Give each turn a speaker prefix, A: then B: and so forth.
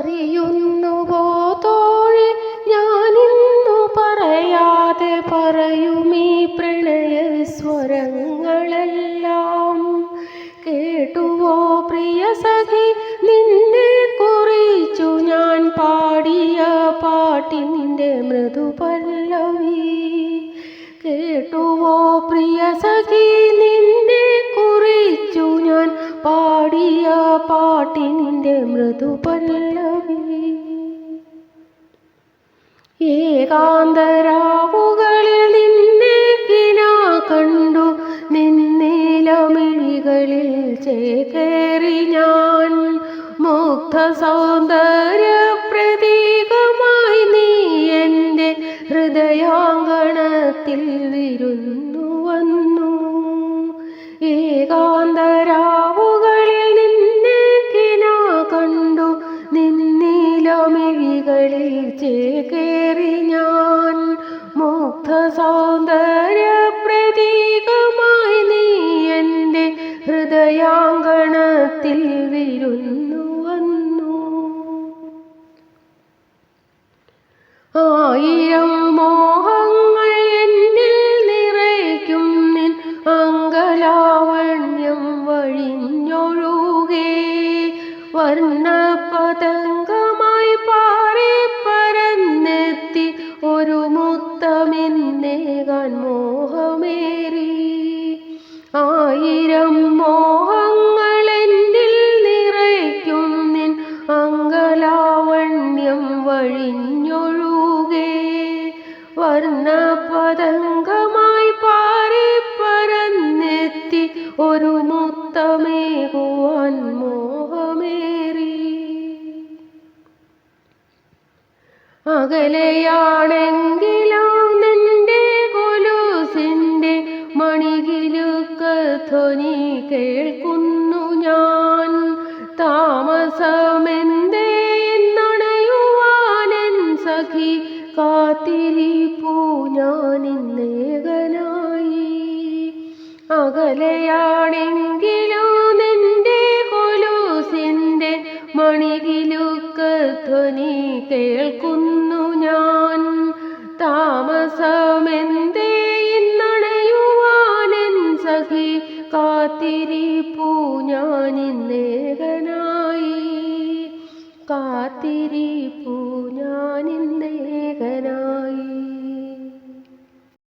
A: അറിയുന്നുവോ തോഴി ഞാനിന്നു പറയാതെ പറയുമീ പ്രണയസ്വരങ്ങളെല്ലാം. കേട്ടുവോ പ്രിയ സഖി നിന്നെ കുറിച്ചു ഞാൻ പാടിയ പാട്ടിൻ്റെ മൃദുപല്ലവി. കേട്ടുവോ പ്രിയ സഖി നിന്നെ കുറിച്ചു ഞാൻ പാടിയ പാട്ടിൻ്റെ മൃദുപല്ലവി. ഏകാന്തരാവുകളിൽ നിന്നെ കിനാ കണ്ടു നിന്നീലമിഴികളിൽ ചേക്കേറി ഞാൻ. മുഗ്ധ സൗന്ദര്യ പ്രതീകമായി നീ എൻ്റെ ഹൃദയാങ്കണത്തിൽ വിരുന്നു വന്നു. ഏകാന്തരാവുകളിൽ നിന്നെ കിനാ കണ്ടു നിന്നീലമിഴികളിൽ ചേക്കേറി ഞാൻ. മുഗ്ധ സൗന്ദര്യ പ്രതീകമായി നീ എൻ്റെ ഹൃദയാങ്കണത്തിൽ വിരുന്നു വന്നു. ആയിരം മോഹങ്ങൾ എന്നിൽ നിറയ്ക്കും നിൻ അംഗലാവണ്യം വഴിഞ്ഞൊഴുകേ. വർണ്ണപതംഗമായി പാറി പരന്നെത്തി ഒരു മുത്തമെന്നേകാൻ മോഹമേറി. ആയിരം മോഹങ്ങൾ എന്നിൽ നിറയ്ക്കും നിൻ അംഗലാവണ്യം വഴിഞ്ഞൊഴുകേ. വർണ്ണപതംഗമായി പാറി പരന്നെത്തി ഒരു മുത്തമേകുവാൻ മോഹമേറി. അകലെയാണെങ്കിലും നിന്റെ കൊലുസിൻ്റെ മണികിലുക്കധ്വനി കേൾക്കുന്നു ഞാൻ. താമസമെന്തേ എന്നണയുവാനെൻ സഖി കാത്തിരിപ്പൂ ഞാനിന്നേകനായി. അകലെയാണെങ്കിലും നിന്റെ കൊലുസിൻ്റെ മണികിലുക്കധ്വനി കേൾക്കുന്നു ഞാൻ. താമസമെന്തേ എന്നണയുവാനെൻ സഖി കാത്തിരിപ്പൂ ഞാനിന്നേകനായി. കാത്തിരിപ്പൂ